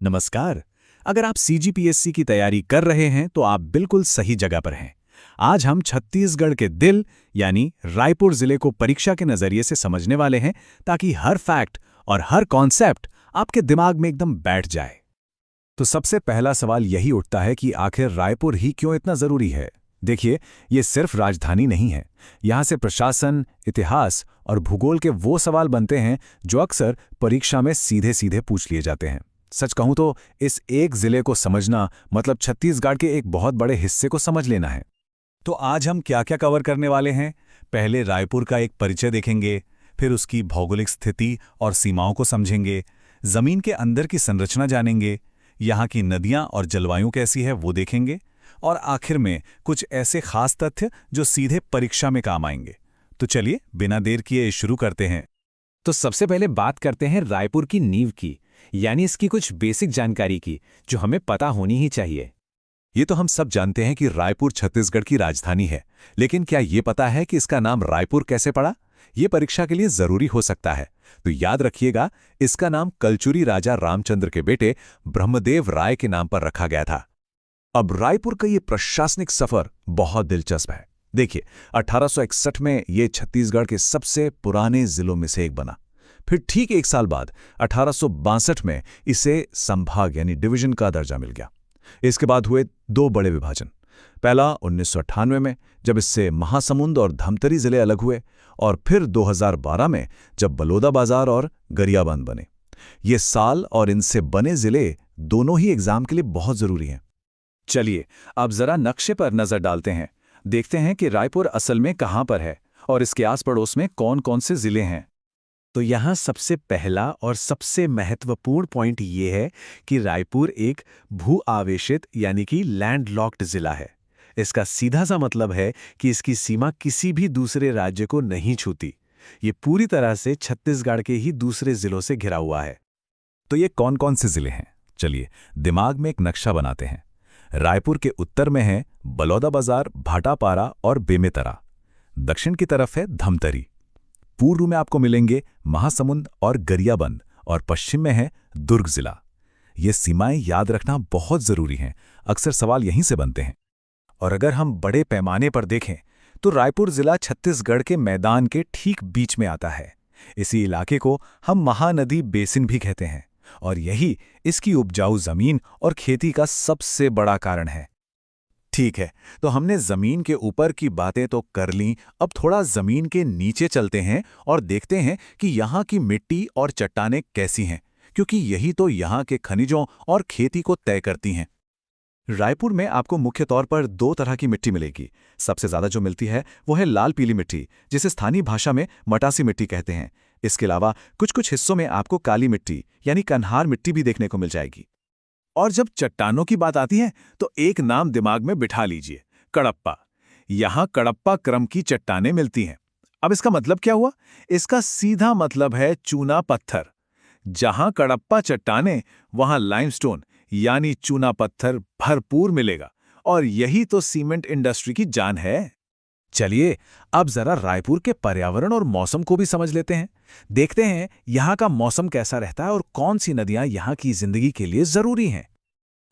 नमस्कार। अगर आप सीजीपीएससी की तैयारी कर रहे हैं तो आप बिल्कुल सही जगह पर हैं। आज हम छत्तीसगढ़ के दिल यानी रायपुर जिले को परीक्षा के नजरिए से समझने वाले हैं, ताकि हर फैक्ट और हर कॉन्सेप्ट आपके दिमाग में एकदम बैठ जाए। तो सबसे पहला सवाल यही उठता है कि आखिर रायपुर ही क्यों इतना जरूरी है। देखिए, ये सिर्फ राजधानी नहीं है। यहाँ से प्रशासन, इतिहास और भूगोल के वो सवाल बनते हैं जो अक्सर परीक्षा में सीधे सीधे पूछ लिए जाते हैं। सच कहूं तो इस एक जिले को समझना मतलब छत्तीसगढ़ के एक बहुत बड़े हिस्से को समझ लेना है। तो आज हम क्या क्या कवर करने वाले हैं? पहले रायपुर का एक परिचय देखेंगे, फिर उसकी भौगोलिक स्थिति और सीमाओं को समझेंगे, जमीन के अंदर की संरचना जानेंगे, यहाँ की नदियाँ और जलवायु कैसी है वो देखेंगे, और आखिर में कुछ ऐसे खास तथ्य जो सीधे परीक्षा में काम आएंगे। तो चलिए बिना देर किए शुरू करते हैं। तो सबसे पहले बात करते हैं रायपुर की नींव की, यानी इसकी कुछ बेसिक जानकारी की जो हमें पता होनी ही चाहिए। ये तो हम सब जानते हैं कि रायपुर छत्तीसगढ़ की राजधानी है, लेकिन क्या ये पता है कि इसका नाम रायपुर कैसे पड़ा? ये परीक्षा के लिए जरूरी हो सकता है। तो याद रखिएगा, इसका नाम कलचुरी राजा रामचंद्र के बेटे ब्रह्मदेव राय के नाम पर रखा गया था। अब रायपुर का ये प्रशासनिक सफर बहुत दिलचस्प है। देखिए, 1861 में ये छत्तीसगढ़ के सबसे पुराने जिलों में से एक बना। फिर ठीक एक साल बाद 1862 में इसे संभाग यानी डिवीजन का दर्जा मिल गया। इसके बाद हुए दो बड़े विभाजन। पहला 1998 में, जब इससे महासमुंद और धमतरी जिले अलग हुए, और फिर 2012 में जब बलौदाबाजार और गरियाबंद बने। ये साल और इनसे बने जिले दोनों ही एग्जाम के लिए बहुत जरूरी हैं। चलिए अब जरा नक्शे पर नजर डालते हैं। देखते हैं कि रायपुर असल में कहां पर है और इसके आस पड़ोस में कौन कौन से जिले हैं। तो यहाँ सबसे पहला और सबसे महत्वपूर्ण पॉइंट ये है कि रायपुर एक भू आवेशित यानी कि लैंडलॉक्ड जिला है। इसका सीधा सा मतलब है कि इसकी सीमा किसी भी दूसरे राज्य को नहीं छूती। ये पूरी तरह से छत्तीसगढ़ के ही दूसरे जिलों से घिरा हुआ है। तो ये कौन कौन से जिले हैं? चलिए दिमाग में एक नक्शा बनाते हैं। रायपुर के उत्तर में है बलौदाबाजार, भाटापारा और बेमेतरा। दक्षिण की तरफ है धमतरी। पूर्व में आपको मिलेंगे महासमुंद और गरियाबंद, और पश्चिम में है दुर्ग जिला। ये सीमाएं याद रखना बहुत जरूरी हैं, अक्सर सवाल यहीं से बनते हैं। और अगर हम बड़े पैमाने पर देखें तो रायपुर जिला छत्तीसगढ़ के मैदान के ठीक बीच में आता है। इसी इलाके को हम महानदी बेसिन भी कहते हैं, और यही इसकी उपजाऊ जमीन और खेती का सबसे बड़ा कारण है। ठीक है, तो हमने जमीन के ऊपर की बातें तो कर लीं। अब थोड़ा जमीन के नीचे चलते हैं और देखते हैं कि यहाँ की मिट्टी और चट्टानें कैसी हैं, क्योंकि यही तो यहाँ के खनिजों और खेती को तय करती हैं। रायपुर में आपको मुख्य तौर पर दो तरह की मिट्टी मिलेगी। सबसे ज्यादा जो मिलती है वो है लाल पीली मिट्टी, जिसे स्थानीय भाषा में मटासी मिट्टी कहते हैं। इसके अलावा कुछ कुछ हिस्सों में आपको काली मिट्टी यानी कन्हार मिट्टी भी देखने को मिल जाएगी। और जब चट्टानों की बात आती है तो एक नाम दिमाग में बिठा लीजिए, कडप्पा। यहां कडप्पा क्रम की चट्टानें मिलती हैं। अब इसका मतलब क्या हुआ? इसका सीधा मतलब है चूना पत्थर। जहां कडप्पा चट्टानें वहां लाइमस्टोन यानी चूना पत्थर भरपूर मिलेगा, और यही तो सीमेंट इंडस्ट्री की जान है। चलिए अब जरा रायपुर के पर्यावरण और मौसम को भी समझ लेते हैं। देखते हैं यहाँ का मौसम कैसा रहता है और कौन सी नदियां यहाँ की जिंदगी के लिए जरूरी हैं।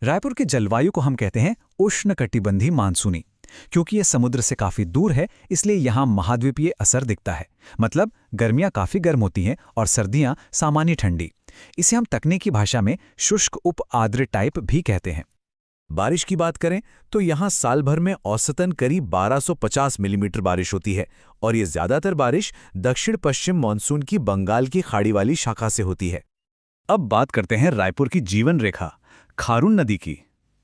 रायपुर के जलवायु को हम कहते हैं उष्णकटिबंधीय मानसूनी। क्योंकि यह समुद्र से काफी दूर है, इसलिए यहाँ महाद्वीपीय असर दिखता है। मतलब गर्मियां काफी गर्म होती हैं और सर्दियां सामान्य ठंडी। इसे हम तकनीकी भाषा में शुष्क उप आर्द्र टाइप भी कहते हैं। बारिश की बात करें तो यहाँ साल भर में औसतन करीब 1250 मिलीमीटर बारिश होती है, और ये ज्यादातर बारिश दक्षिण पश्चिम मानसून की बंगाल की खाड़ी वाली शाखा से होती है। अब बात करते हैं रायपुर की जीवन रेखा खारून नदी की।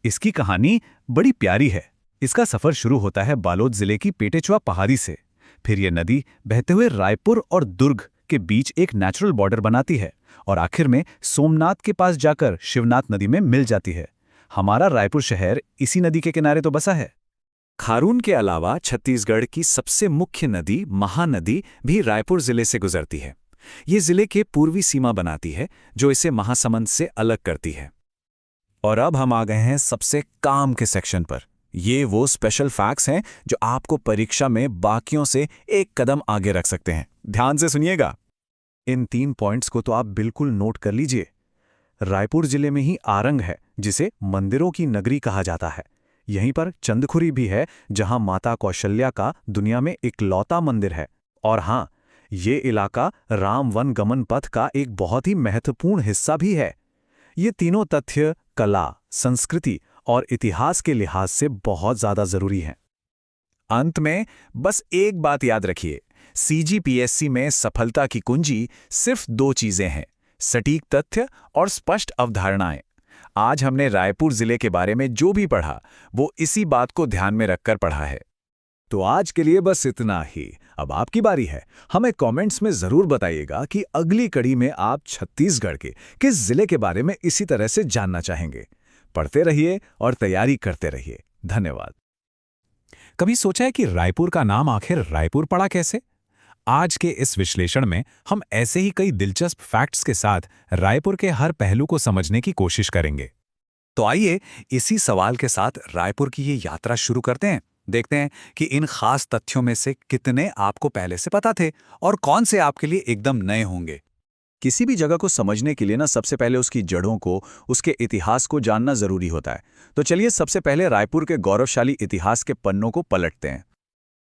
इसकी कहानी बड़ी प्यारी है। इसका सफर शुरू होता है बालोद जिले की पेटेचुआ पहाड़ी से। फिर यह नदी बहते हुए रायपुर और दुर्ग के बीच एक नेचुरल बॉर्डर बनाती है, और आखिर में सोमनाथ के पास जाकर शिवनाथ नदी में मिल जाती है। हमारा रायपुर शहर इसी नदी के किनारे तो बसा है। खारून के अलावा छत्तीसगढ़ की सबसे मुख्य नदी महानदी भी रायपुर जिले से गुजरती है। ये जिले के पूर्वी सीमा बनाती है, जो इसे महासमुंद से अलग करती है। और अब हम आ गए हैं सबसे काम के सेक्शन पर। ये वो स्पेशल फैक्ट्स हैं जो आपको परीक्षा में बाकियों से एक कदम आगे रख सकते हैं। ध्यान से सुनिएगा। इन 3 पॉइंट्स को तो आप बिल्कुल नोट कर लीजिए। रायपुर जिले में ही आरंग है, जिसे मंदिरों की नगरी कहा जाता है। यहीं पर चंदखुरी भी है, जहां माता कौशल्या का दुनिया में इकलौता मंदिर है। और हाँ, ये इलाका राम वन गमन पथ का एक बहुत ही महत्वपूर्ण हिस्सा भी है। ये तीनों तथ्य कला, संस्कृति और इतिहास के लिहाज से बहुत ज्यादा जरूरी हैं। अंत में बस एक बात याद रखिए, सीजीपीएससी में सफलता की कुंजी सिर्फ 2 चीजें हैं, सटीक तथ्य और स्पष्ट अवधारणाएं। आज हमने रायपुर जिले के बारे में जो भी पढ़ा, वो इसी बात को ध्यान में रखकर पढ़ा है। तो आज के लिए बस इतना ही। अब आपकी बारी है। हमें कमेंट्स में जरूर बताइएगा कि अगली कड़ी में आप छत्तीसगढ़ के किस जिले के बारे में इसी तरह से जानना चाहेंगे। पढ़ते रहिए और तैयारी करते रहिए। धन्यवाद। कभी सोचा है कि रायपुर का नाम आखिर रायपुर पड़ा कैसे? आज के इस विश्लेषण में हम ऐसे ही कई दिलचस्प फैक्ट्स के साथ रायपुर के हर पहलू को समझने की कोशिश करेंगे। तो आइए इसी सवाल के साथ रायपुर की ये यात्रा शुरू करते हैं। देखते हैं कि इन खास तथ्यों में से कितने आपको पहले से पता थे और कौन से आपके लिए एकदम नए होंगे। किसी भी जगह को समझने के लिए ना सबसे पहले उसकी जड़ों को, उसके इतिहास को जानना जरूरी होता है। तो चलिए सबसे पहले रायपुर के गौरवशाली इतिहास के पन्नों को पलटते हैं।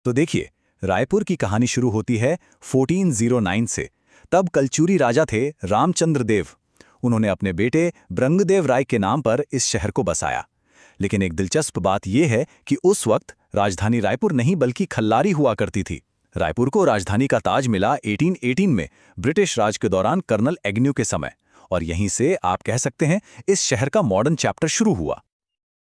तो देखिए, रायपुर की कहानी शुरू होती है 1409 से। तब कलचुरी राजा थे रामचंद्र देव। उन्होंने अपने बेटे ब्रंगदेव राय के नाम पर इस शहर को बसाया। लेकिन एक दिलचस्प बात यह है कि उस वक्त राजधानी रायपुर नहीं बल्कि खल्लारी हुआ करती थी। रायपुर को राजधानी का ताज मिला 1818 में ब्रिटिश राज के दौरान कर्नल एग्न्यू के समय, और यहीं से आप कह सकते हैं इस शहर का मॉडर्न चैप्टर शुरू हुआ।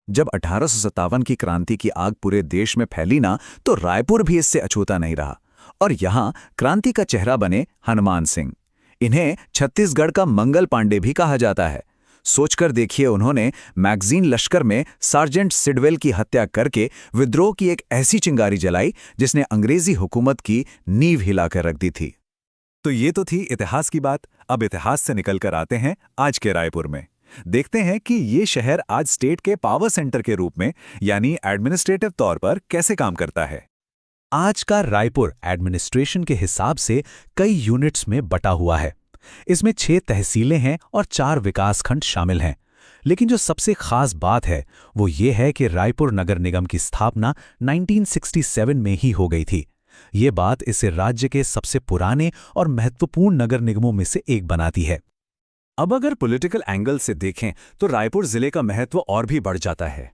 जब 1857 की क्रांति की आग पूरे देश में फैली ना, तो रायपुर भी इससे अछूता नहीं रहा। और यहाँ क्रांति का चेहरा बने हनुमान सिंह। इन्हें छत्तीसगढ़ का मंगल पांडे भी कहा जाता है। सोचकर देखिए, उन्होंने मैगजीन लश्कर में सार्जेंट सिडवेल की हत्या करके विद्रोह की एक ऐसी चिंगारी जलाई जिसने अंग्रेजी हुकूमत की नींव हिलाकर रख दी थी। तो ये तो थी इतिहास की बात। अब इतिहास से निकलकर आते हैं आज के रायपुर में। देखते हैं कि ये शहर आज स्टेट के पावर सेंटर के रूप में, यानी एडमिनिस्ट्रेटिव तौर पर कैसे काम करता है। आज का रायपुर एडमिनिस्ट्रेशन के हिसाब से कई यूनिट्स में बटा हुआ है। इसमें 6 तहसीलें हैं और 4 विकासखंड शामिल हैं। लेकिन जो सबसे खास बात है वो ये है कि रायपुर नगर निगम की स्थापना 1967 में ही हो गई थी। ये बात इसे राज्य के सबसे पुराने और महत्वपूर्ण नगर निगमों में से एक बनाती है। अब अगर पॉलिटिकल एंगल से देखें तो रायपुर जिले का महत्व और भी बढ़ जाता है।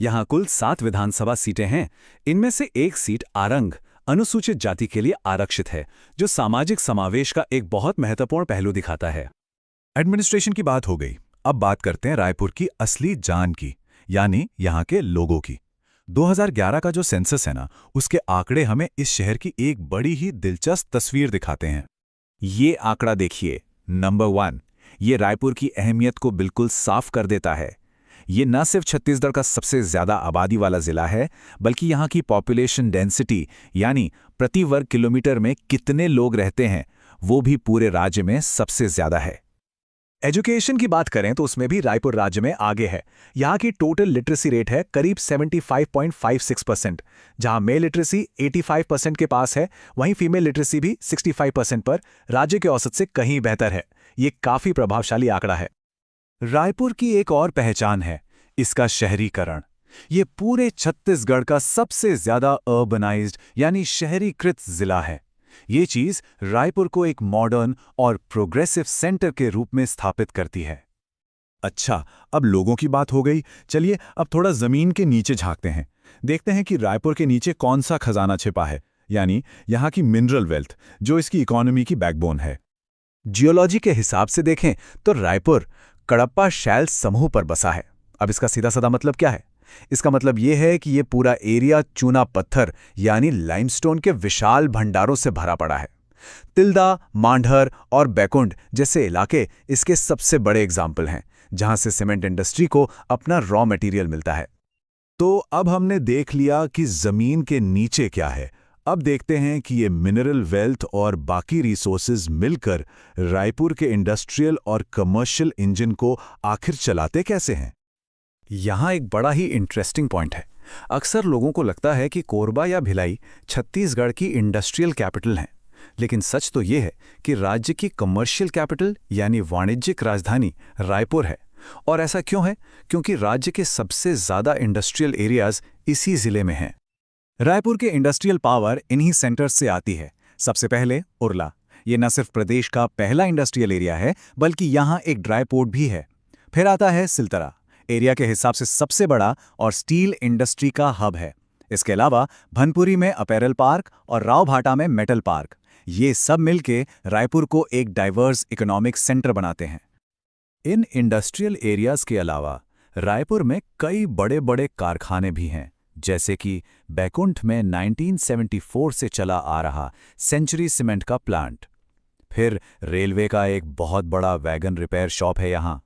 यहाँ कुल 7 विधानसभा सीटें हैं। इनमें से एक सीट आरंग अनुसूचित जाति के लिए आरक्षित है, जो सामाजिक समावेश का एक बहुत महत्वपूर्ण पहलू दिखाता है। एडमिनिस्ट्रेशन की बात हो गई। अब बात करते हैं रायपुर की असली जान की, यानी यहाँ के लोगों की। 2011 का जो सेंसस है ना, उसके आंकड़े हमें इस शहर की एक बड़ी ही दिलचस्प तस्वीर दिखाते हैं। ये आंकड़ा देखिए, नंबर 1। ये रायपुर की अहमियत को बिल्कुल साफ कर देता है। ये न सिर्फ छत्तीसगढ़ का सबसे ज्यादा आबादी वाला जिला है, बल्कि यहाँ की पॉपुलेशन डेंसिटी, यानी प्रति वर्ग किलोमीटर में कितने लोग रहते हैं, वो भी पूरे राज्य में सबसे ज्यादा है। एजुकेशन की बात करें तो उसमें भी रायपुर राज्य में आगे है। यहाँ की टोटल लिटरेसी रेट है करीब 75.56%, जहाँ मेल लिटरेसी 85% के पास है, वहीं फीमेल लिटरेसी भी 65% पर राज्य के औसत से कहीं बेहतर है। ये काफी प्रभावशाली आंकड़ा है। रायपुर की एक और पहचान है इसका शहरीकरण। ये पूरे छत्तीसगढ़ का सबसे ज्यादा अर्बनाइज्ड यानी शहरीकृत जिला है। ये चीज रायपुर को एक मॉडर्न और प्रोग्रेसिव सेंटर के रूप में स्थापित करती है। अच्छा, अब लोगों की बात हो गई। चलिए अब थोड़ा जमीन के नीचे झांकते हैं। देखते हैं कि रायपुर के नीचे कौन सा खजाना छिपा है, यानी यहाँ की मिनरल वेल्थ, जो इसकी इकोनॉमी की बैकबोन है। जियोलॉजी के हिसाब से देखें तो रायपुर कडप्पा शैल समूह पर बसा है। अब इसका सीधा साधा मतलब क्या है? इसका मतलब यह है कि यह पूरा एरिया चूना पत्थर यानी लाइमस्टोन के विशाल भंडारों से भरा पड़ा है। तिल्दा, मांढर और बैकुंठ जैसे इलाके इसके सबसे बड़े एग्जाम्पल हैं, जहां से सीमेंट इंडस्ट्री को अपना रॉ मटेरियल मिलता है। तो अब हमने देख लिया कि जमीन के नीचे क्या है। अब देखते हैं कि ये मिनरल वेल्थ और बाकी रिसोर्सेज मिलकर रायपुर के इंडस्ट्रियल और कमर्शियल इंजन को आखिर चलाते कैसे हैं। यहाँ एक बड़ा ही इंटरेस्टिंग पॉइंट है। अक्सर लोगों को लगता है कि कोरबा या भिलाई छत्तीसगढ़ की इंडस्ट्रियल कैपिटल हैं, लेकिन सच तो ये है कि राज्य की कमर्शियल कैपिटल यानी वाणिज्यिक राजधानी रायपुर है। और ऐसा क्यों है? क्योंकि राज्य के सबसे ज़्यादा इंडस्ट्रियल एरियाज इसी जिले में हैं। रायपुर के इंडस्ट्रियल पावर इन्हीं सेंटर्स से आती है। सबसे पहले उरला। ये न सिर्फ प्रदेश का पहला इंडस्ट्रियल एरिया है, बल्कि यहाँ एक ड्राई पोर्ट भी है। फिर आता है सिलतरा, एरिया के हिसाब से सबसे बड़ा और स्टील इंडस्ट्री का हब है। इसके अलावा भनपुरी में अपैरल पार्क और रावभाटा में मेटल पार्क, ये सब मिलके रायपुर को एक डाइवर्स इकोनॉमिक सेंटर बनाते हैं। इन इंडस्ट्रियल एरियाज के अलावा रायपुर में कई बड़े बड़े कारखाने भी हैं, जैसे कि बैकुंठ में 1974 से चला आ रहा सेंचुरी सीमेंट का प्लांट। फिर रेलवे का एक बहुत बड़ा वैगन रिपेयर शॉप है यहाँ,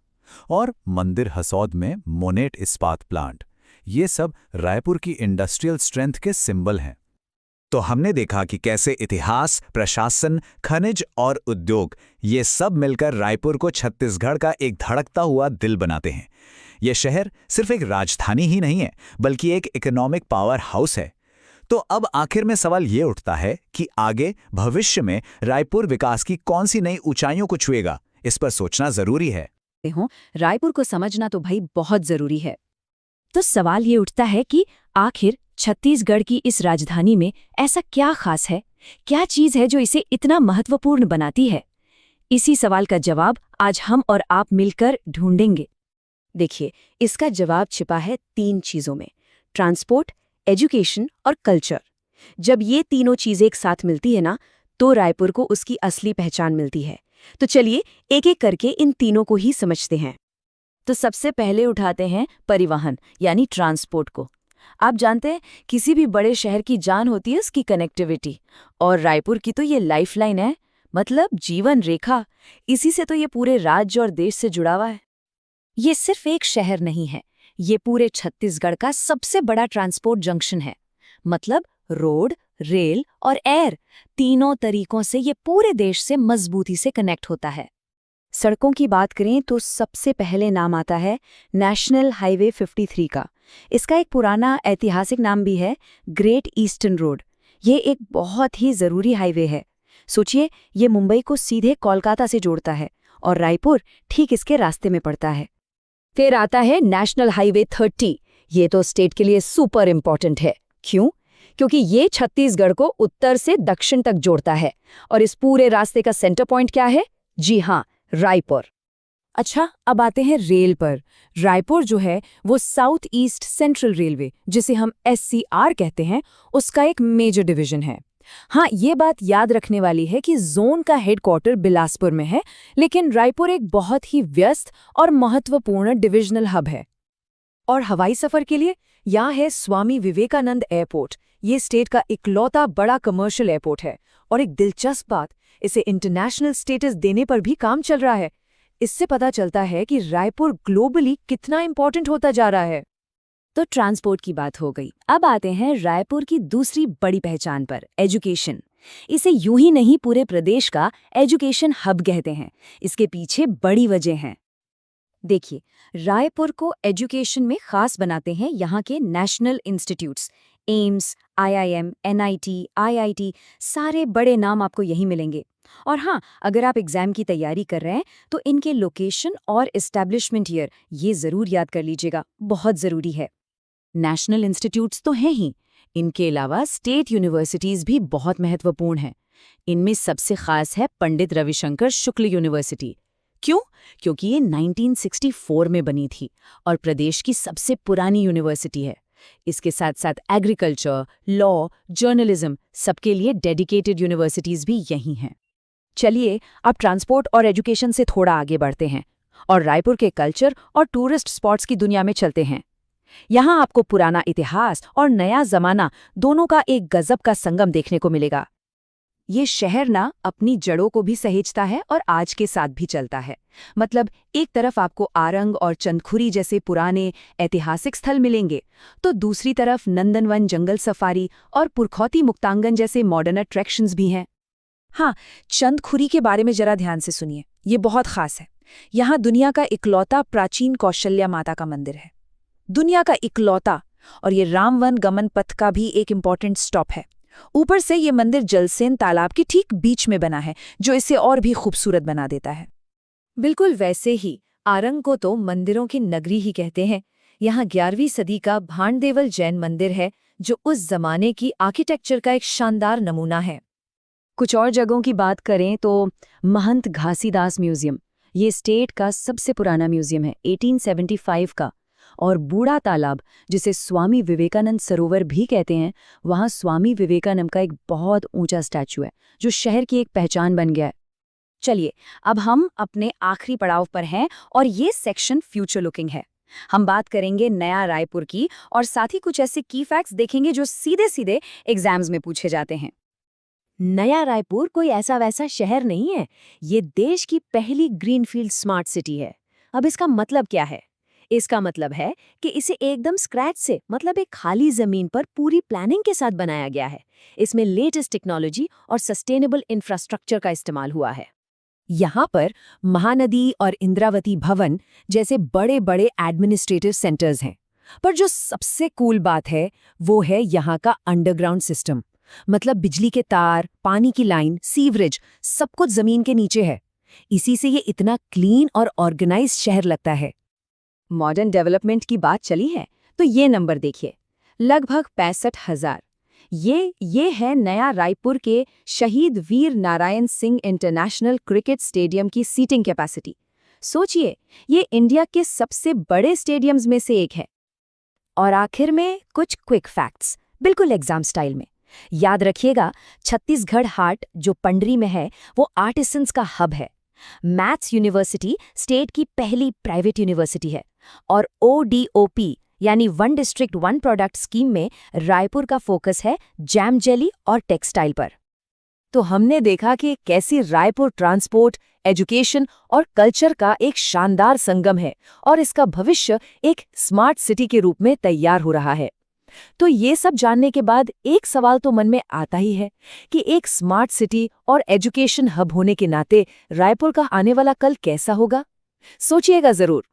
और मंदिर हसौद में मोनेट इस्पात प्लांट। ये सब रायपुर की इंडस्ट्रियल स्ट्रेंथ के सिंबल हैं। तो हमने देखा कि कैसे इतिहास, प्रशासन, खनिज और उद्योग ये सब मिलकर रायपुर को छत्तीसगढ़ का एक धड़कता हुआ दिल बनाते हैं। यह शहर सिर्फ एक राजधानी ही नहीं है, बल्कि एक इकोनॉमिक पावर हाउस है। तो अब आखिर में सवाल ये उठता है कि आगे भविष्य में रायपुर विकास की कौन सी नई ऊंचाइयों को छुएगा? इस पर सोचना जरूरी है। रायपुर को समझना तो भाई बहुत जरूरी है। तो सवाल ये उठता है कि आखिर छत्तीसगढ़ की इस राजधानी में ऐसा क्या खास है, क्या चीज है जो इसे इतना महत्वपूर्ण बनाती है? इसी सवाल का जवाब आज हम और आप मिलकर ढूंढेंगे। देखिए, इसका जवाब छिपा है 3 चीजों में: ट्रांसपोर्ट, एजुकेशन और कल्चर। जब ये तीनों चीजें एक साथ मिलती है ना, तो रायपुर को उसकी असली पहचान मिलती है। तो चलिए एक एक करके इन तीनों को ही समझते हैं। तो सबसे पहले उठाते हैं परिवहन यानी ट्रांसपोर्ट को। आप जानते हैं, किसी भी बड़े शहर की जान होती है उसकी कनेक्टिविटी, और रायपुर की तो ये लाइफलाइन है, मतलब जीवन रेखा। इसी से तो ये पूरे राज्य और देश से जुड़ा हुआ है। ये सिर्फ एक शहर नहीं है, ये पूरे छत्तीसगढ़ का सबसे बड़ा ट्रांसपोर्ट जंक्शन है। मतलब रोड, रेल और एयर, तीनों तरीकों से ये पूरे देश से मजबूती से कनेक्ट होता है। सड़कों की बात करें तो सबसे पहले नाम आता है नेशनल हाईवे 53 का। इसका एक पुराना ऐतिहासिक नाम भी है, ग्रेट ईस्टर्न रोड। ये एक बहुत ही ज़रूरी हाईवे है। सोचिए, ये मुंबई को सीधे कोलकाता से जोड़ता है और रायपुर ठीक इसके रास्ते में पड़ता है। फिर आता है नेशनल हाईवे 30। ये तो स्टेट के लिए सुपर इम्पॉर्टेंट है। क्यों? क्योंकि ये छत्तीसगढ़ को उत्तर से दक्षिण तक जोड़ता है, और इस पूरे रास्ते का सेंटर पॉइंट क्या है? जी हाँ, रायपुर। अच्छा, अब आते हैं रेल पर। रायपुर जो है वो साउथ ईस्ट सेंट्रल रेलवे, जिसे हम SCR कहते हैं, उसका एक मेजर डिवीजन है। हाँ, ये बात याद रखने वाली है कि जोन का हेडक्वार्टर बिलासपुर में है, लेकिन रायपुर एक बहुत ही व्यस्त और महत्वपूर्ण डिविजनल हब है। और हवाई सफर के लिए यहाँ है स्वामी विवेकानंद एयरपोर्ट। ये स्टेट का इकलौता बड़ा कमर्शियल एयरपोर्ट है, और एक दिलचस्प बात, इसे इंटरनेशनल स्टेटस देने पर भी काम चल रहा है। इससे पता चलता है कि रायपुर ग्लोबली कितना इंपॉर्टेंट होता जा रहा है। तो ट्रांसपोर्ट की बात हो गई। अब आते हैं रायपुर की दूसरी बड़ी पहचान पर, एजुकेशन। इसे यूं ही नहीं पूरे प्रदेश का एजुकेशन हब कहते हैं। इसके पीछे बड़ी वजह हैं। देखिए, रायपुर को एजुकेशन में खास बनाते हैं यहाँ के national institutes, AIIMS, IIM, NIT, IIT, सारे बड़े नाम आपको यहीं मिलेंगे। और हाँ, अगर आप एग्जाम की तैयारी कर रहे हैं तो इनके लोकेशन और एस्टैब्लिशमेंट ईयर ये ज़रूर याद कर लीजिएगा, बहुत ज़रूरी है। नेशनल इंस्टीट्यूट्स तो हैं ही, इनके अलावा स्टेट यूनिवर्सिटीज़ भी बहुत महत्वपूर्ण हैं। इनमें सबसे खास है पंडित रविशंकर शुक्ल यूनिवर्सिटी। क्यों? क्योंकि ये 1964 में बनी थी और प्रदेश की सबसे पुरानी यूनिवर्सिटी है। इसके साथ साथ एग्रीकल्चर, लॉ, जर्नलिज्म, सबके लिए डेडिकेटेड यूनिवर्सिटीज़ भी यहीं हैं। चलिए अब ट्रांसपोर्ट और एजुकेशन से थोड़ा आगे बढ़ते हैं और रायपुर के कल्चर और टूरिस्ट स्पॉट्स की दुनिया में चलते हैं। यहाँ आपको पुराना इतिहास और नया जमाना दोनों का एक गजब का संगम देखने को मिलेगा। ये शहर ना अपनी जड़ों को भी सहेजता है और आज के साथ भी चलता है। मतलब एक तरफ आपको आरंग और चंदखुरी जैसे पुराने ऐतिहासिक स्थल मिलेंगे, तो दूसरी तरफ नंदनवन जंगल सफारी और पुरखौती मुक्तांगन जैसे मॉडर्न अट्रैक्शंस भी हैं। हाँ, चंदखुरी के बारे में जरा ध्यान से सुनिए, ये बहुत खास है। यहाँ दुनिया का इकलौता प्राचीन कौशल्या माता का मंदिर है, दुनिया का इकलौता। और ये रामवन गमन पथ का भी एक इम्पॉर्टेंट स्टॉप है। ऊपर से ये मंदिर जलसेन तालाब के ठीक बीच में बना है, जो इसे और भी खूबसूरत बना देता है। बिल्कुल वैसे ही आरंग को तो मंदिरों की नगरी ही कहते हैं। यहाँ 11वीं सदी का भांडदेवल जैन मंदिर है, जो उस जमाने की आर्किटेक्चर का एक शानदार नमूना है। कुछ और जगहों की बात करें तो महंत घासीदास म्यूजियम, ये स्टेट का सबसे पुराना म्यूजियम है, 1875 का। और बूढ़ा तालाब, जिसे स्वामी विवेकानंद सरोवर भी कहते हैं, वहाँ स्वामी विवेकानंद का एक बहुत ऊंचा स्टैचू है, जो शहर की एक पहचान बन गया है। चलिए, अब हम अपने आखिरी पड़ाव पर हैं और ये सेक्शन फ्यूचर लुकिंग है। हम बात करेंगे नया रायपुर की और साथ ही कुछ ऐसे की फैक्ट्स देखेंगे जो सीधे सीधे एग्जाम्स में पूछे जाते हैं। नया रायपुर कोई ऐसा वैसा शहर नहीं है, ये देश की पहली ग्रीनफील्ड स्मार्ट सिटी है। अब इसका मतलब क्या है? इसका मतलब है कि इसे एकदम स्क्रैच से, मतलब एक खाली जमीन पर पूरी प्लानिंग के साथ बनाया गया है। इसमें लेटेस्ट टेक्नोलॉजी और सस्टेनेबल इंफ्रास्ट्रक्चर का इस्तेमाल हुआ है। यहाँ पर महानदी और इंद्रावती भवन जैसे बड़े बड़े एडमिनिस्ट्रेटिव सेंटर्स हैं। पर जो सबसे कूल बात है वो है यहाँ का अंडरग्राउंड सिस्टम, मतलब बिजली के तार, पानी की लाइन, सीवरेज, सब कुछ जमीन के नीचे है। इसी से ये इतना क्लीन और ऑर्गेनाइज्ड शहर लगता है। मॉडर्न डेवलपमेंट की बात चली है तो ये नंबर देखिए, लगभग 65,000। ये है नया रायपुर के Shaheed Veer Narayan Singh international cricket stadium की सीटिंग कैपेसिटी। सोचिए, ये इंडिया के सबसे बड़े स्टेडियम्स में से एक है। और आखिर में कुछ क्विक फैक्ट्स, बिल्कुल एग्जाम स्टाइल में। याद रखिएगा, छत्तीसगढ़ हाट जो पंडरी में है वो आर्टिसंस का हब है। मैथ्स यूनिवर्सिटी स्टेट की पहली प्राइवेट यूनिवर्सिटी है और ODOP यानी one district one product scheme में रायपुर का फोकस है जैम जेली और टेक्सटाइल पर। तो हमने देखा कि कैसे रायपुर ट्रांसपोर्ट, एजुकेशन और कल्चर का एक शानदार संगम है और इसका भविष्य एक स्मार्ट सिटी के रूप में तैयार हो रहा है। तो ये सब जानने के बाद एक सवाल तो मन में आता ही है कि एक स्मार्ट सिटी और एजुकेशन हब होने के नाते रायपुर का आने वाला कल कैसा होगा? सोचिएगा जरूर।